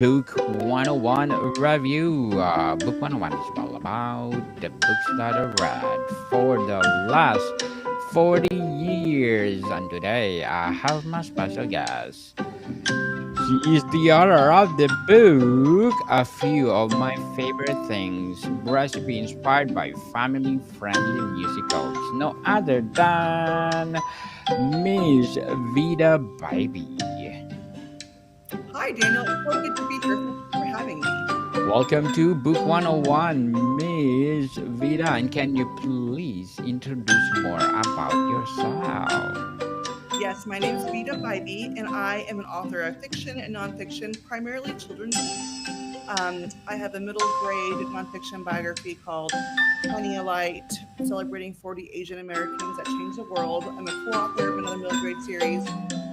Book 101 review. Book 101 is all about the books that I read for the last 40 years. And today I have my special guest. She is the author of the book A Few of My Favorite Things, recipe inspired by family friendly musicals. No other than Miss Vida Bybee. Hi, Daniel. It's so good to be here. Thank you for having me. Welcome to Book 101, Miss Vida. And can you please introduce more about yourself? Yes, my name is Veeda Bybeen, and I am an author of fiction and nonfiction, primarily children's books. I have a middle grade nonfiction biography called Shining a Light, celebrating 40 Asian Americans that changed the world. I'm a co-author of another middle grade series.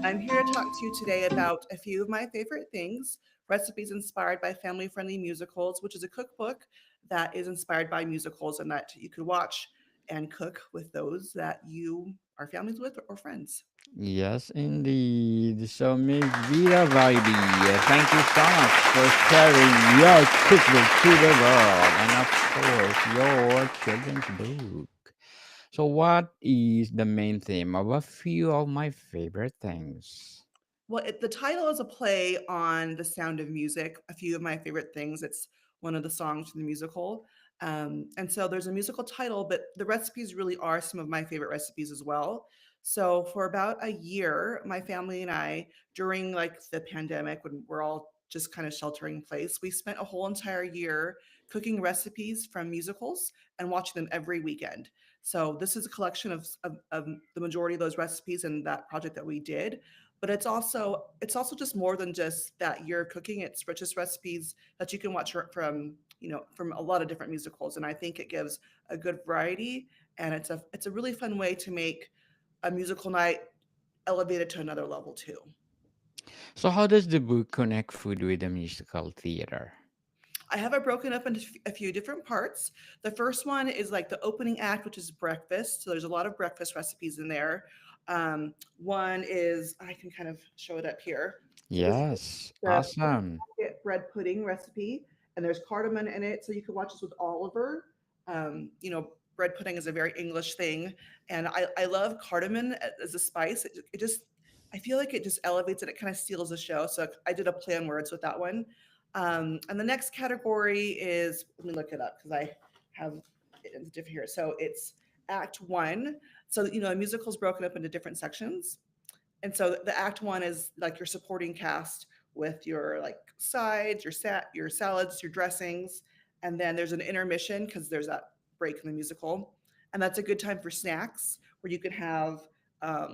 I'm here to talk to you today about a few of my favorite things, recipes inspired by family-friendly musicals, which is a cookbook that is inspired by musicals and that you could watch and cook with those that you are families with or friends. Yes, indeed. So, Miss Vida Vibey, thank you so much for sharing your cookbook to the world and, of course, your children's book. So, what is the main theme of a few of my favorite things? Well, the title is a play on The Sound of Music, a few of my favorite things. It's one of the songs from the musical. And so there's a musical title, but the recipes really are some of my favorite recipes as well. So for about a year, my family and I, during like the pandemic, when we're all just kind of sheltering in place, we spent a whole entire year cooking recipes from musicals and watching them every weekend. So this is a collection of the majority of those recipes and that project that we did, but it's also just more than just that you're cooking. It's just recipes that you can watch from from a lot of different musicals, and I think it gives a good variety, and it's a really fun way to make a musical night elevated to another level too. So, how does the book connect food with the musical theater? I have it broken up into a few different parts. The first one is like the opening act, which is breakfast. So there's a lot of breakfast recipes in there. One is, I can kind of show it up here. So this is Yes, the awesome. bread pudding recipe, and there's cardamom in it. So you could watch this with Oliver. Bread pudding is a very English thing, and I love cardamom as a spice. It just I feel like it just elevates it. It kind of steals the show. So I did a play on words with that one. And the next category is, let me look it up because I have it's different here. So it's Act One. So a musical is broken up into different sections, and so the Act One is like your supporting cast with your like sides, your salads, your dressings, and then there's an intermission because there's that break in the musical, and that's a good time for snacks where you can have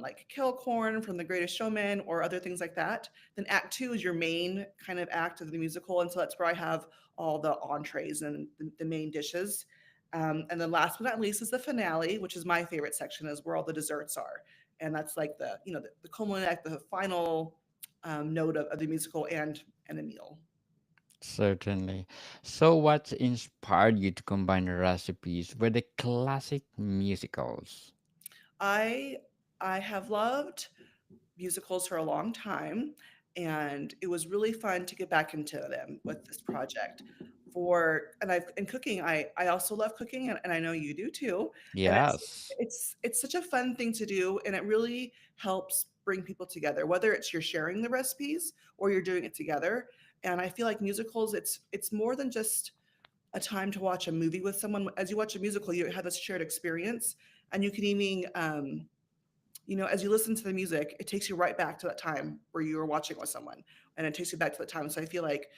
like kale corn from The Greatest Showman or other things like that. Then Act Two is your main kind of act of the musical, and so that's where I have all the entrees and the main dishes. And then last but not least is the finale, which is my favorite section, is where all the desserts are, and that's like the culminate, the final note of the musical and the meal. Certainly. So, what inspired you to combine recipes with the classic musicals? I I have loved musicals for a long time, and it was really fun to get back into them with this project. I've in cooking, I also love cooking, and I know you do too. And Yes, it's such a fun thing to do, and it really helps bring people together, whether it's you're sharing the recipes or you're doing it together. And I feel like musicals, it's more than just a time to watch a movie with someone. As you watch a musical, you have this shared experience, and you can even as you listen to the music, it takes you right back to that time where you were watching with someone, and it takes you back to the time. So I feel like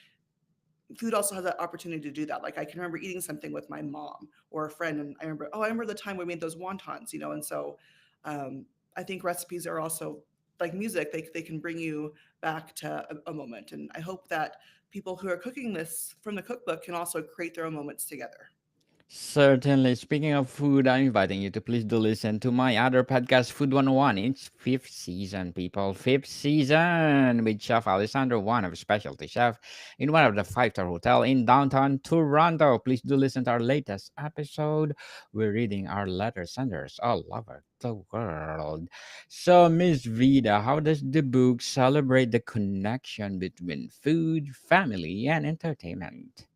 food also has that opportunity to do that. Like I can remember eating something with my mom or a friend, and I remember the time we made those wontons, and so um, I think recipes are also like music. They can bring you back to a moment, and I hope that people who are cooking this from the cookbook can also create their own moments together. Certainly. Speaking of food, I'm inviting you to please do listen to my other podcast, Food 101. It's fifth season, people. Fifth season with Chef Alessandro, one of specialty chef in one of the five-star hotel in downtown Toronto. Please do listen to our latest episode. We're reading our letter senders all over the world. So, Miss Vida, how does the book celebrate the connection between food, family, and entertainment?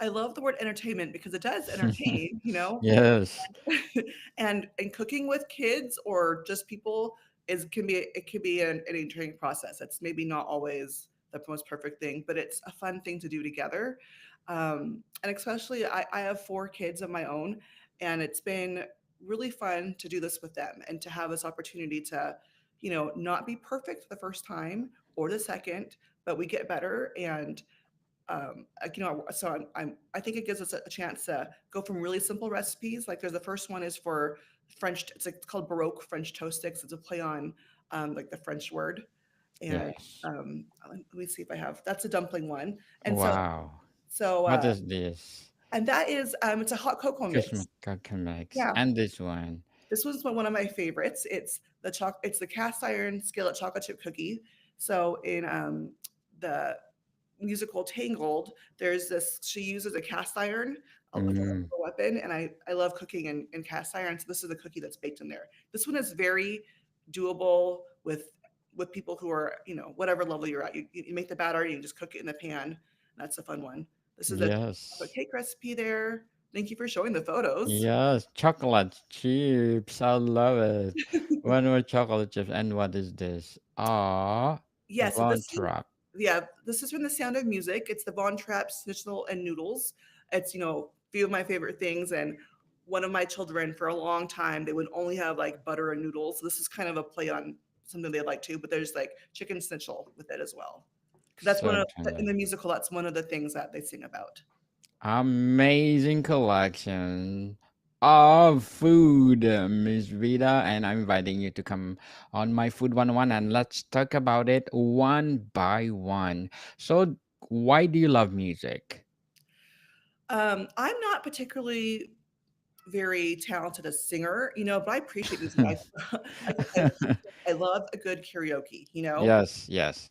I love the word entertainment because it does entertain, Yes. and cooking with kids or just people is can be it can be an entertaining process. It's maybe not always the most perfect thing, but it's a fun thing to do together. And especially, I have four kids of my own, and it's been really fun to do this with them and to have this opportunity to, not be perfect the first time or the second, but we get better and so I think it gives us a chance to go from really simple recipes. Like there's the first one is for French. It's called Baroque French toast sticks. It's a play on like the French word. And Yes. let me see if I have. That's a dumpling one. And so Wow. so What is this? and that is it's a hot cocoa Christmas mix. mix. Yeah, And this one. this was one of my favorites. It's the cast iron skillet chocolate chip cookie. So in the musical Tangled, there's this she uses a cast iron for Mm, a weapon, and I love cooking in cast iron. So this is the cookie that's baked in there. This one is very doable with people who are whatever level you're at. You make the batter, you just cook it in the pan. That's a fun one. This is a chocolate yes. cake recipe there. Thank you for showing the photos. Yes. Chocolate chips. I love it. One more chocolate chips. And what is this? Ah, Yeah, so Von Trap. this is from The Sound of Music. It's the Von Trapp Schnitzel and Noodles. It's few of my favorite things, and one of my children for a long time they would only have like butter and noodles. So this is kind of a play on something they like too, but there's like chicken schnitzel with it as well. Because that's one of in Certainly. the musical. That's one of the things that they sing about. Amazing collection of food, Miss Vida, and I'm inviting you to come on my Food 101 and let's talk about it one by one. So, why do you love music? I'm not particularly very talented as a singer, but I appreciate music. I love a good karaoke. Yes, yes.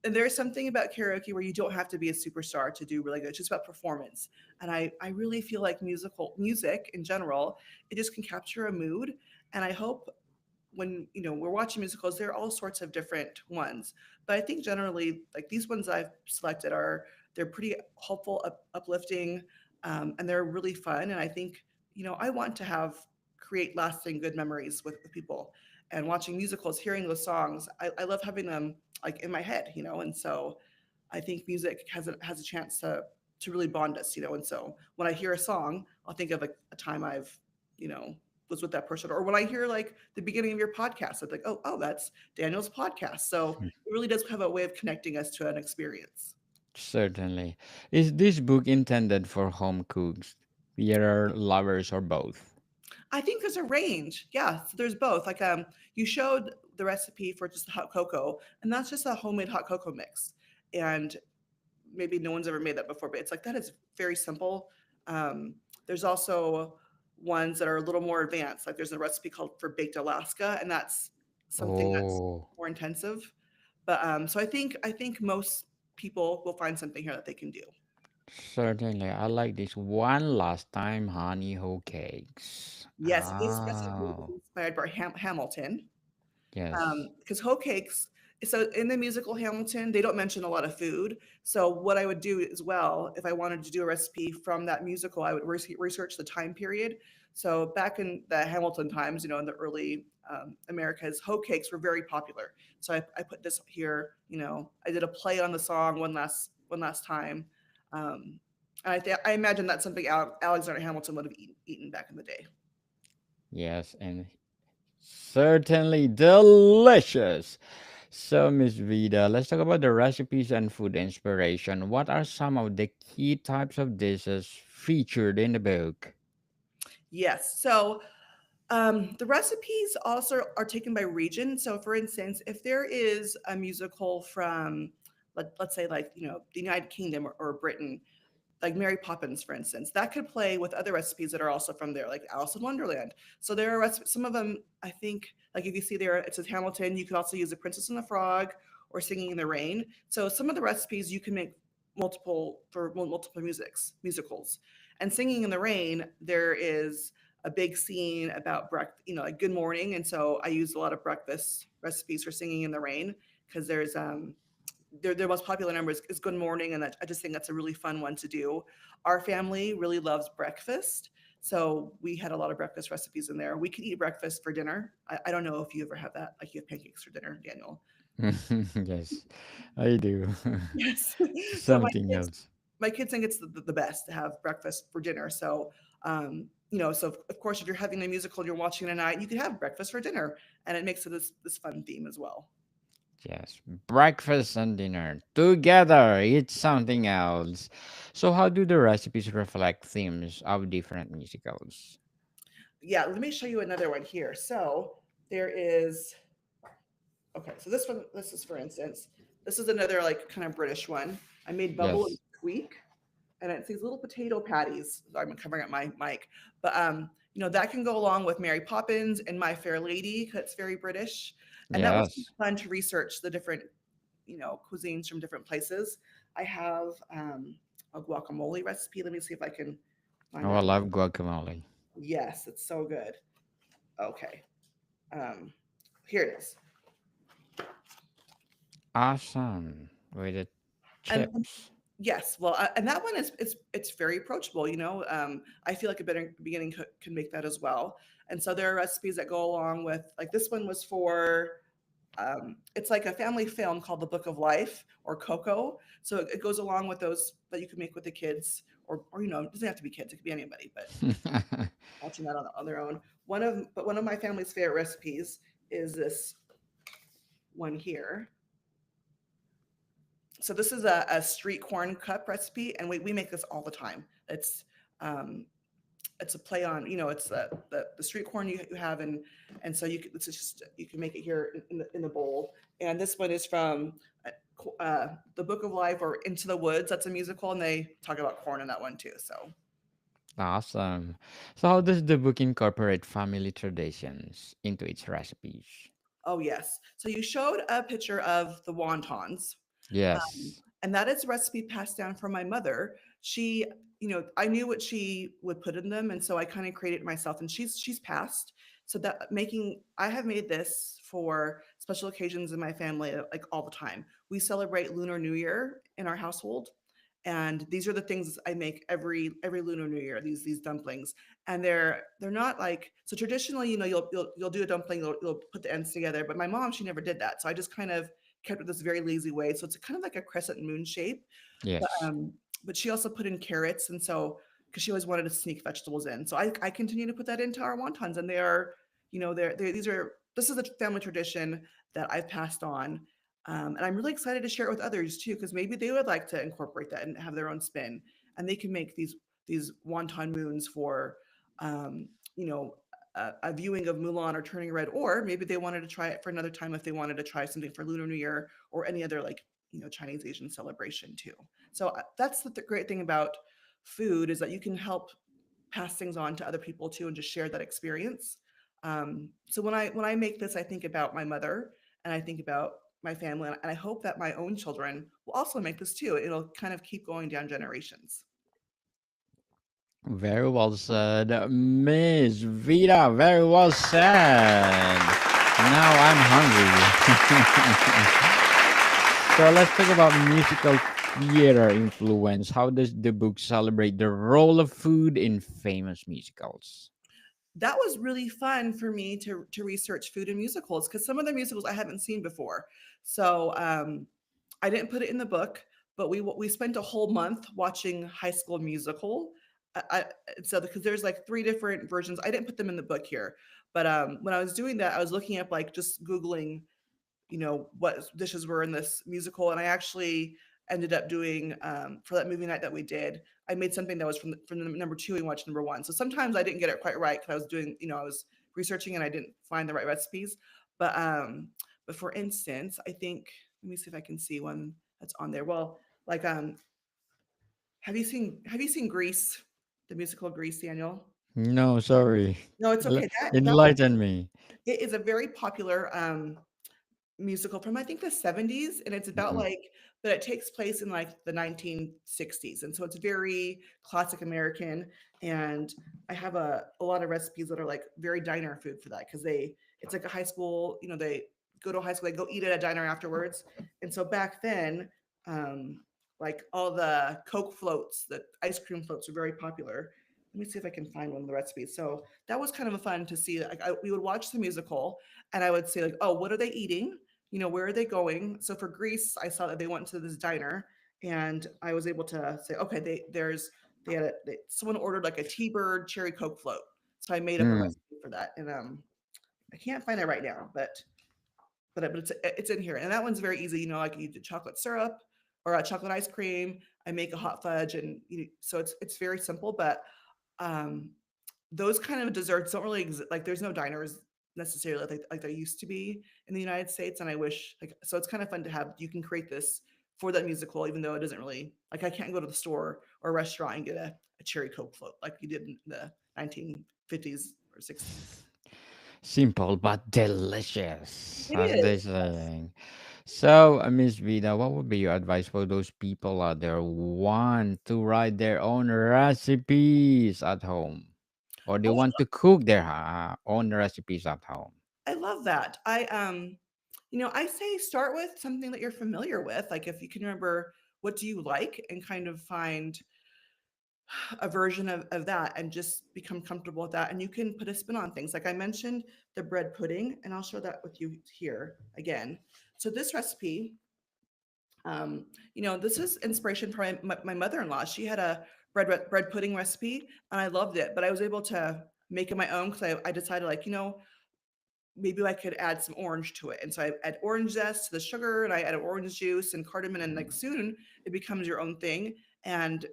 And there's something about karaoke where you don't have to be a superstar to do really good. It's just about performance. And I really feel like music in general, it just can capture a mood. And I hope when we're watching musicals, there are all sorts of different ones, but I think generally like these ones I've selected they're pretty hopeful, uplifting, and they're really fun. And I think I want to have create lasting good memories with people. And watching musicals, hearing those songs, I love having them like in my head, and so I think music has a chance to really bond us, and so when I hear a song, I'll think of like a time I've you know was with that person. Or when I hear like the beginning of your podcast, I'm like, oh, that's Daniel's podcast. So it really does have a way of connecting us to an experience. Certainly. Is this book intended for home cooks, theater lovers, or both? I think there's a range. Yeah, so there's both. Like you showed the recipe for just hot cocoa, and that's just a homemade hot cocoa mix. And maybe no one's ever made that before, but it's like that is very simple. Um, there's also ones that are a little more advanced. Like there's a recipe called for baked Alaska, and that's something that's Oh, more intensive. But so I think most people will find something here that they can do. certainly. I like this one last time honey hoe cakes. Yes, this recipe is Oh, inspired by Hamilton. yes. Because hoe cakes, so in the musical Hamilton, they don't mention a lot of food. So what I would do as well, if I wanted to do a recipe from that musical, I would research the time period. So back in the Hamilton times, in the early Americas, hoe cakes were very popular. So I put this here. I did a play on the song one last time. Um, and I imagine that's something Alexander Hamilton would have eaten back in the day. Yes, and certainly delicious. So, Miss Vida, let's talk about the recipes and food inspiration. What are some of the key types of dishes featured in the book? Yes. So the recipes also are taken by region. So, for instance, if there is a musical from, let's say, like the United Kingdom or Britain, like Mary Poppins, for instance, that could play with other recipes that are also from there, like Alice in Wonderland. So there are some of them. I think, like if you see there, it says Hamilton. You could also use the Princess and the Frog or Singing in the Rain. So some of the recipes you can make multiple musicals. And Singing in the Rain, there is a big scene about breakfast, like Good Morning, and so I use a lot of breakfast recipes for Singing in the Rain because there's their most popular number is Good Morning, and I just think that's a really fun one to do. Our family really loves breakfast, so we had a lot of breakfast recipes in there. We could eat breakfast for dinner. I don't know if you ever have that, like you have pancakes for dinner, Daniel. Yes, I do. Yes. So Something else. my kids think it's the best to have breakfast for dinner. So so of course, if you're having a musical, you're watching tonight, you can have breakfast for dinner, and it makes it this fun theme as well. Yes, breakfast and dinner together. It's something else. So, how do the recipes reflect themes of different musicals? Yeah, let me show you another one here. So there is okay. So this is for instance, this is another like kind of British one. I made Bubble and Yes, Squeak, and it's these little potato patties. Sorry, I'm covering up my mic, but that can go along with Mary Poppins and My Fair Lady because it's very British, and that was yes. fun to research the different cuisines from different places. I have a guacamole recipe. Let me see if I can find Oh, I that. love guacamole. Yes, it's so good. Okay, um, here it is. Awesome. With the And chips. yes, well, and that one is it's very approachable. I feel like a beginning cook can make that as well. And so there are recipes that go along with like this one was for it's like a family film called The Book of Life or Coco. So it goes along with those that you can make with the kids, or it doesn't have to be kids; it could be anybody. But watching that on their own. One of my family's favorite recipes is this one here. So this is a street corn cup recipe, and we make this all the time. Um, it's a play on it's the street corn you have, and so it's just you can make it here in the bowl. And this one is from the Book of Life or Into the Woods. That's a musical, and they talk about corn in that one too. So Awesome. So, how does the book incorporate family traditions into its recipes? oh yes, so you showed a picture of the wontons. Yes. And that is a recipe passed down from my mother. She, I knew what she would put in them, and so I kind of created it myself. And she's passed, so that I have made this for special occasions in my family, like all the time. We celebrate Lunar New Year in our household, and these are the things I make every Lunar New Year. These dumplings, and they're not like so traditionally. You'll do a dumpling, you'll put the ends together. But my mom, she never did that, so I just kind of kept it this very lazy way. So it's kind of like a crescent moon shape. But Yes. but she also put in carrots, and so because she always wanted to sneak vegetables in, so I continue to put that into our wontons, and they are, this is a family tradition that I've passed on, and I'm really excited to share it with others too, because maybe they would like to incorporate that and have their own spin, and they can make these wonton moons for, um, you know. A viewing of Mulan or Turning Red, or maybe they wanted to try it for another time if they wanted to try something for Lunar New Year or any other like Chinese Asian celebration too. So that's the great thing about food is that you can help pass things on to other people too, and just share that experience. So when I make this, I think about my mother and I think about my family, and I hope that my own children will also make this too. It'll kind of keep going down generations. Very well said, Miss Vida. Very well said. Now I'm hungry. So let's talk about musical theater influence. How does the book celebrate the role of food in famous musicals? That was really fun for me to research food and musicals because some of the musicals I haven't seen before. So I didn't put it in the book, but we spent a whole month watching High School Musical. I, so because there's like three different versions. I didn't put them in the book here, but when I was doing that, I was looking up like just googling what dishes were in this musical, and I actually ended up doing for that movie night that we did. I made something that was from the number two. We watched number one. So sometimes I didn't get it quite right because I was doing, I was researching and I didn't find the right recipes. But um, but for instance, I think let me see if I can see one that's on there. Well, like Have you seen Grease, the musical Grease, Daniel? No, sorry. No, it's L- okay. That one, Enlighten me. it is a very popular musical from I think the 70s, and it's about Mm-mm. like, but it takes place in like the 1960s, and so it's very classic American. And I have a lot of recipes that are like very diner food for that, because it's like a high school, they go to high school, they go eat at a diner afterwards. And so back then, um like all the Coke floats, the ice cream floats, were very popular. Let me see if I can find one of the recipes. So that was kind of a fun to see. Like, we would watch the musical, and I would say like, oh, what are they eating? Where are they going? So for Greece, I saw that they went to this diner, and I was able to say, okay, someone ordered like a T-bird cherry Coke float. So I made up a Mm. recipe for that, and I can't find it right now, but it's in here, and that one's very easy. Like you do chocolate syrup or a chocolate ice cream. I make a hot fudge, and so it's very simple, but um, those kind of desserts don't really exist. Like, there's no diners necessarily like there used to be in the United States, and I wish, like, so it's kind of fun to have. You can create this for that musical, even though it doesn't really, like, I can't go to the store or a restaurant and get a cherry Coke float like you did in the 1950s or 60s. Simple but delicious, It as they is. Yes. saying. So, Miss Vida, what would be your advice for those people out there who want to write their own recipes at home, or they Oh, want to cook their own recipes at home? I love that. I say start with something that you're familiar with. Like, if you can remember, what do you like, and kind of find a version of that, and just become comfortable with that. And you can put a spin on things. Like I mentioned, the bread pudding, and I'll show that with you here again. So this recipe, um, this is inspiration from my mother-in-law. She had a bread pudding recipe, and I loved it. But I was able to make it my own, because I decided, like, maybe I could add some orange to it. And so I add orange zest to the sugar, and I add orange juice and cardamom, and like soon it becomes your own thing. And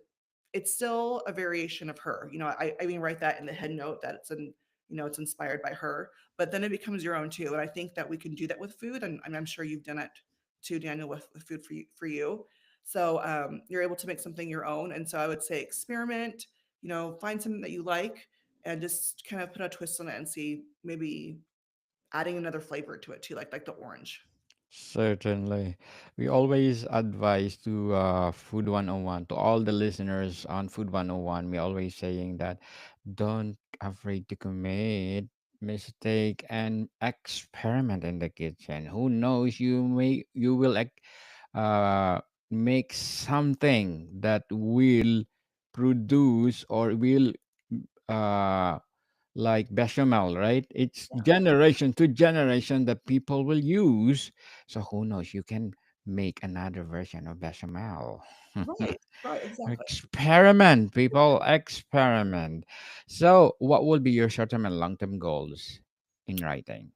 it's still a variation of her. I even write that in the head note that it's inspired by her, but then it becomes your own too. And I think that we can do that with food, and I'm sure you've done it too, Daniel, with food for you. So you're able to make something your own. And so I would say experiment, find something that you like, and just kind of put a twist on it, and see, maybe adding another flavor to it too, like the orange. Certainly. We always advise to Food 101, to all the listeners on Food 101, we always saying that don't afraid to commit mistake and experiment in the kitchen. Who knows, you will uh, make something that will produce or will uh, like bechamel, right? It's generation to generation that people will use. So who knows? You can make another version of bechamel. Right, right, exactly. Experiment, people, experiment. So, what will be your short-term and long-term goals in writing?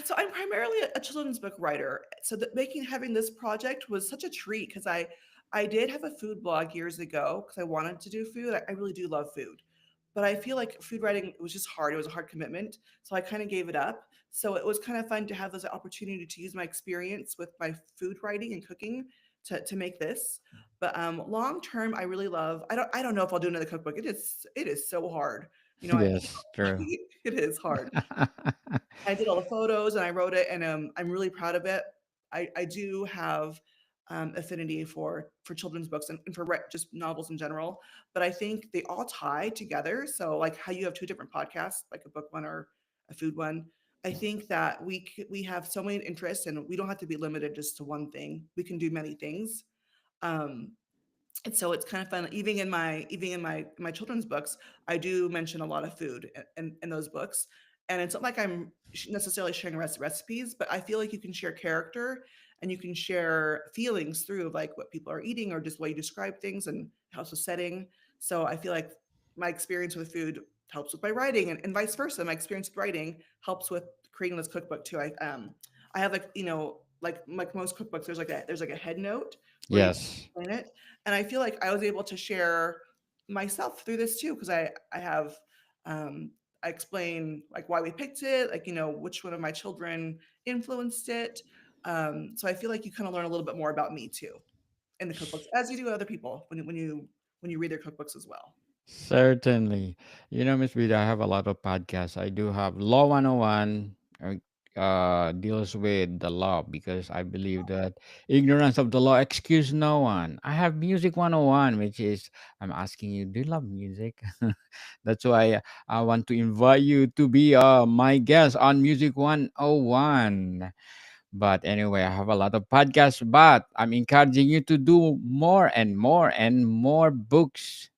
So I'm primarily a children's book writer. So that making having this project was such a treat, because I did have a food blog years ago, because I wanted to do food. I really do love food, but I feel like food writing was just hard. It was a hard commitment, so I kind of gave it up. So it was kind of fun to have this opportunity to use my experience with my food writing and cooking to make this. But long term, I really love. I don't know if I'll do another cookbook. It is so hard. I Yes, true. it is hard. I did all the photos, and I wrote it, and I'm really proud of it. I do have affinity for children's books, and for just novels in general, but I think they all tie together. So, like how you have two different podcasts, like a book one or a food one. I think that we have so many interests, and we don't have to be limited just to one thing. We can do many things. Um, and so it's kind of fun. Even in my children's books, I do mention a lot of food in those books. And it's not like I'm necessarily sharing recipes, but I feel like you can share character, and you can share feelings through, like, what people are eating, or just the way you describe things, and house of setting. So I feel like my experience with food helps with my writing, and vice versa. My experience with writing helps with creating this cookbook too. I have, like, like most cookbooks, there's like a head note where you Yes. explain it. And I feel like I was able to share myself through this too, because I have I explain, like, why we picked it, like, which one of my children influenced it. So I feel like you kind of learn a little bit more about me too in the cookbooks, as you do with other people when you when you read their cookbooks as well. Certainly. Miss Vida, I have a lot of podcasts. I do have Law 101, deals with the law because I believe that ignorance of the law excuse no one. I have Music 101, which is I'm asking you, do you love music? That's why I want to invite you to be my guest on Music 101. But anyway, I have a lot of podcasts, but I'm encouraging you to do more and more and more books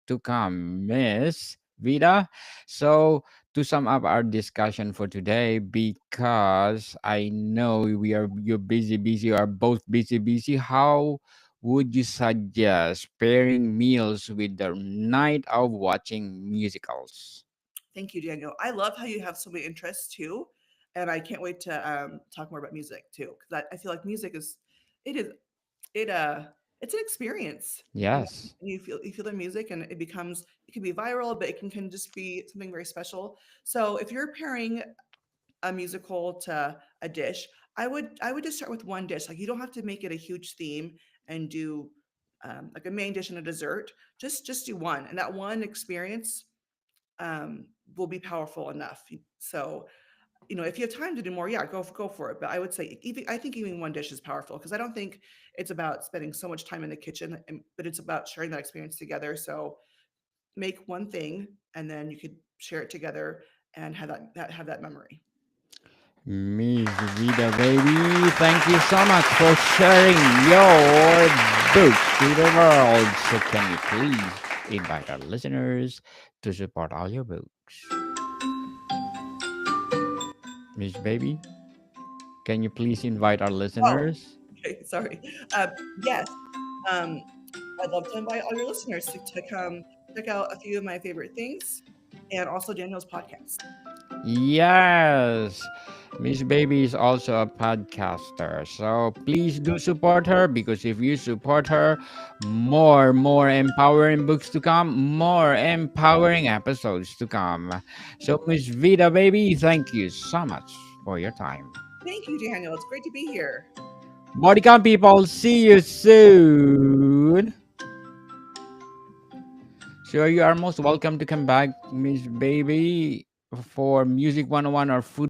to come, Miss Vida. So, to sum up our discussion for today, because I know you're busy, are both busy. How would you suggest pairing meals with the night of watching musicals? Thank you, Daniel. I love how you have so many interests too, and I can't wait to talk more about music too, because I feel like music is it is it it's an experience, and Yes. you feel the music, and it can be viral, but it can just be something very special. So if you're pairing a musical to a dish, I would just start with one dish. Like you don't have to make it a huge theme and do like a main dish and a dessert. Just do one, and that one experience um, will be powerful enough. So if you have time to do more, yeah, go for it. But I would say even I think even one dish is powerful because I don't think it's about spending so much time in the kitchen, but it's about sharing that experience together. So make one thing, and then you could share it together and have that memory. Miss Vida, baby, thank you so much for sharing your books to the world. So, can you please invite our listeners to support all your books? Miss Baby, can you please invite our Oh, listeners? okay, sorry. Yes, um, I'd love to invite all your listeners to come check out a few of my favorite things, and also Daniel's podcast. Yes, Miss Baby is also a podcaster. So please do support her because if you support her, more empowering books to come, more empowering episodes to come. So Miss Vida Baby, thank you so much for your time. Thank you, Daniel. It's great to be here. Bodycam people, see you soon. So you are most welcome to come back, Miss Baby, for Music 101 or Food